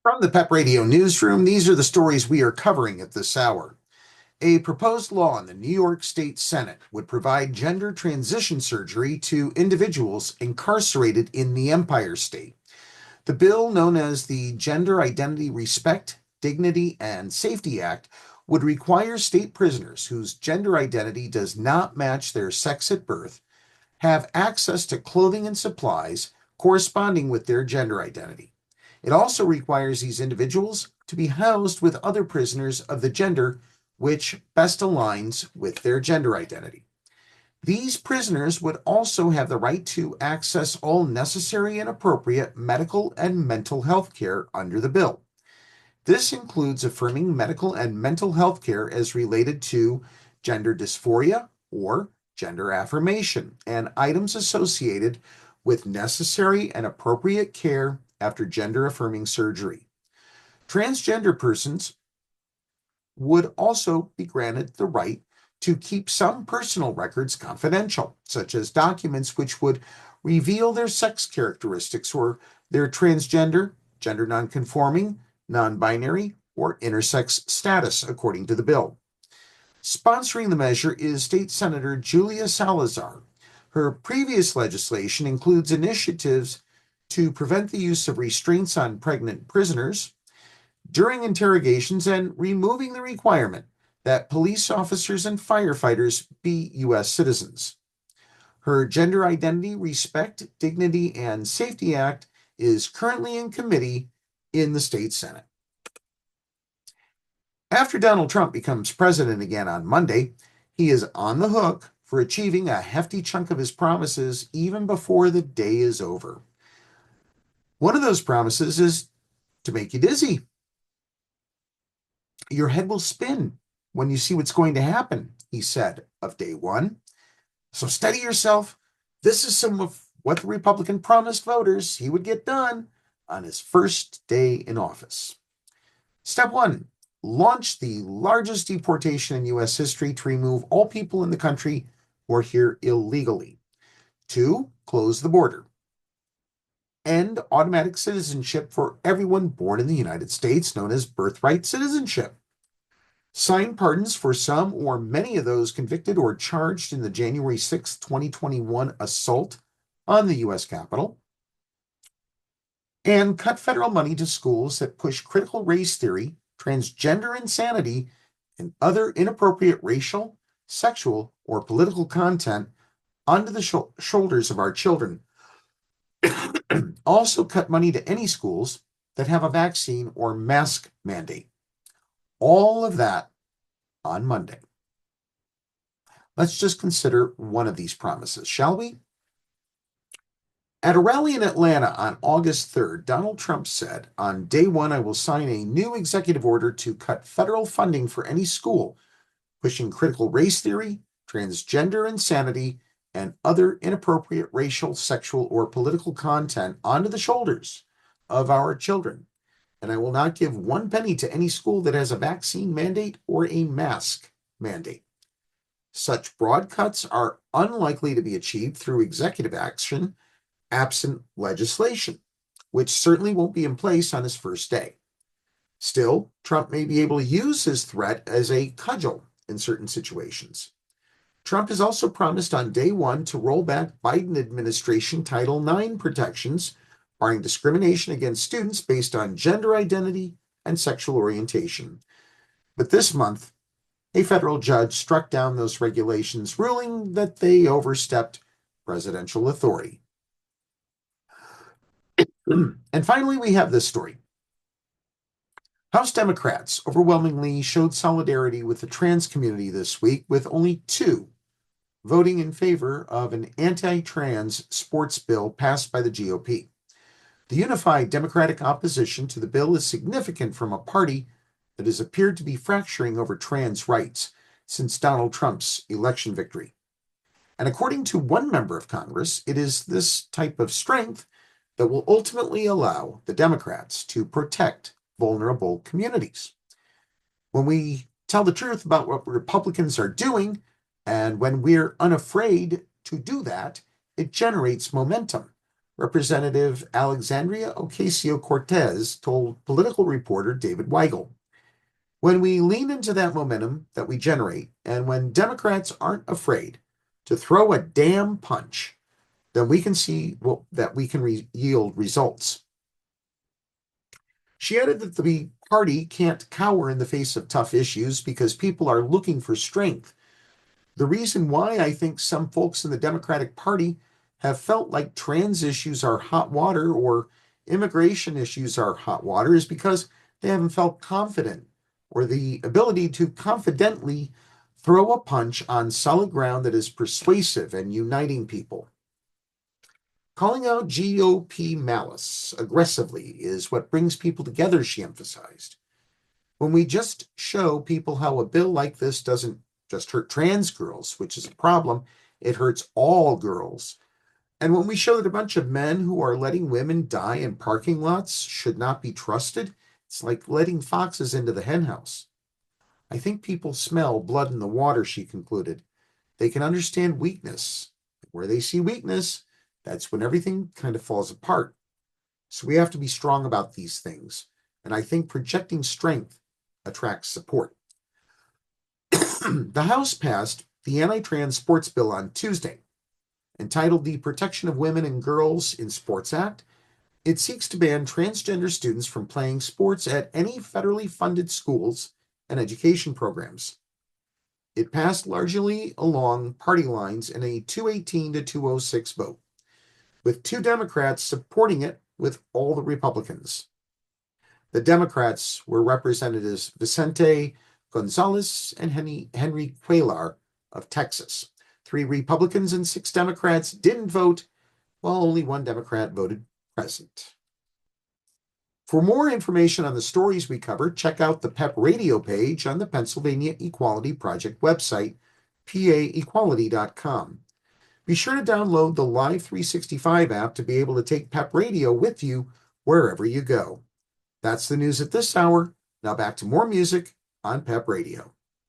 From the Pep Radio Newsroom, these are the stories we are covering at this hour. A proposed law in the New York State Senate would provide gender transition surgery to individuals incarcerated in the Empire State. The bill, known as the Gender Identity Respect, Dignity, and Safety Act, would require state prisoners whose gender identity does not match their sex at birth have access to clothing and supplies corresponding with their gender identity. It also requires these individuals to be housed with other prisoners of the gender which best aligns with their gender identity. These prisoners would also have the right to access all necessary and appropriate medical and mental health care under the bill. This includes affirming medical and mental health care as related to gender dysphoria or gender affirmation and items associated with necessary and appropriate care after gender affirming surgery. Transgender persons would also be granted the right to keep some personal records confidential, such as documents which would reveal their sex characteristics or their transgender, gender nonconforming, non-binary, or intersex status, according to the bill. Sponsoring the measure is State Senator Julia Salazar. Her previous legislation includes initiatives to prevent the use of restraints on pregnant prisoners during interrogations and removing the requirement that police officers and firefighters be U.S. citizens. Her Gender Identity, Respect, Dignity, and Safety Act is currently in committee in the state Senate. After Donald Trump becomes president again on Monday, he is on the hook for achieving a hefty chunk of his promises even before the day is over. One of those promises is to make you dizzy. Your head will spin when you see what's going to happen, he said of day one. So steady yourself. This is some of what the Republican promised voters he would get done on his first day in office. Step one, launch the largest deportation in U.S. history to remove all people in the country who are here illegally. 2, close the border. End automatic citizenship for everyone born in the United States, known as birthright citizenship. Sign pardons for some or many of those convicted or charged in the January 6, 2021 assault on the U.S. Capitol. And cut federal money to schools that push critical race theory, transgender insanity, and other inappropriate racial, sexual, or political content onto the shoulders of our children. Also cut money to any schools that have a vaccine or mask mandate. All of that on Monday. Let's just consider one of these promises, shall we? At a rally in Atlanta on August 3rd, Donald Trump said, on day one, I will sign a new executive order to cut federal funding for any school pushing critical race theory, transgender insanity, and other inappropriate racial, sexual, or political content onto the shoulders of our children. And I will not give one penny to any school that has a vaccine mandate or a mask mandate. Such broad cuts are unlikely to be achieved through executive action absent legislation, which certainly won't be in place on his first day. Still, Trump may be able to use his threat as a cudgel in certain situations. Trump has also promised on day one to roll back Biden administration Title IX protections, barring discrimination against students based on gender identity and sexual orientation. But this month, a federal judge struck down those regulations, ruling that they overstepped presidential authority. And finally, we have this story. House Democrats overwhelmingly showed solidarity with the trans community this week, with only 2 voting in favor of an anti-trans sports bill passed by the GOP. The unified Democratic opposition to the bill is significant from a party that has appeared to be fracturing over trans rights since Donald Trump's election victory. And according to one member of Congress, it is this type of strength that will ultimately allow the Democrats to protect vulnerable communities. When we tell the truth about what Republicans are doing, and when we're unafraid to do that, it generates momentum. Representative Alexandria Ocasio-Cortez told political reporter David Weigel. When we lean into that momentum that we generate, and when Democrats aren't afraid to throw a damn punch, then we can see that we can yield results. She added that the party can't cower in the face of tough issues because people are looking for strength. The reason why I think some folks in the Democratic Party have felt like trans issues are hot water or immigration issues are hot water is because they haven't felt confident or the ability to confidently throw a punch on solid ground that is persuasive and uniting people. Calling out GOP malice aggressively is what brings people together, she emphasized. When we just show people how a bill like this doesn't just hurt trans girls, which is a problem, it hurts all girls. And when we show that a bunch of men who are letting women die in parking lots should not be trusted, it's like letting foxes into the henhouse. I think people smell blood in the water, she concluded. They can understand weakness. Where they see weakness, that's when everything kind of falls apart. So we have to be strong about these things. And I think projecting strength attracts support. The House passed the anti-trans sports bill on Tuesday. Entitled the Protection of Women and Girls in Sports Act, it seeks to ban transgender students from playing sports at any federally funded schools and education programs. It passed largely along party lines in a 218 to 206 vote, with 2 Democrats supporting it with all the Republicans. The Democrats were Representatives Vicente Gonzalez and Henry Cuellar of Texas. 3 Republicans and 6 Democrats didn't vote, while only 1 Democrat voted present. For more information on the stories we cover, check out the PEP radio page on the Pennsylvania Equality Project website, paequality.com. Be sure to download the Live 365 app to be able to take PEP radio with you wherever you go. That's the news at this hour. Now back to more music on PEP Radio.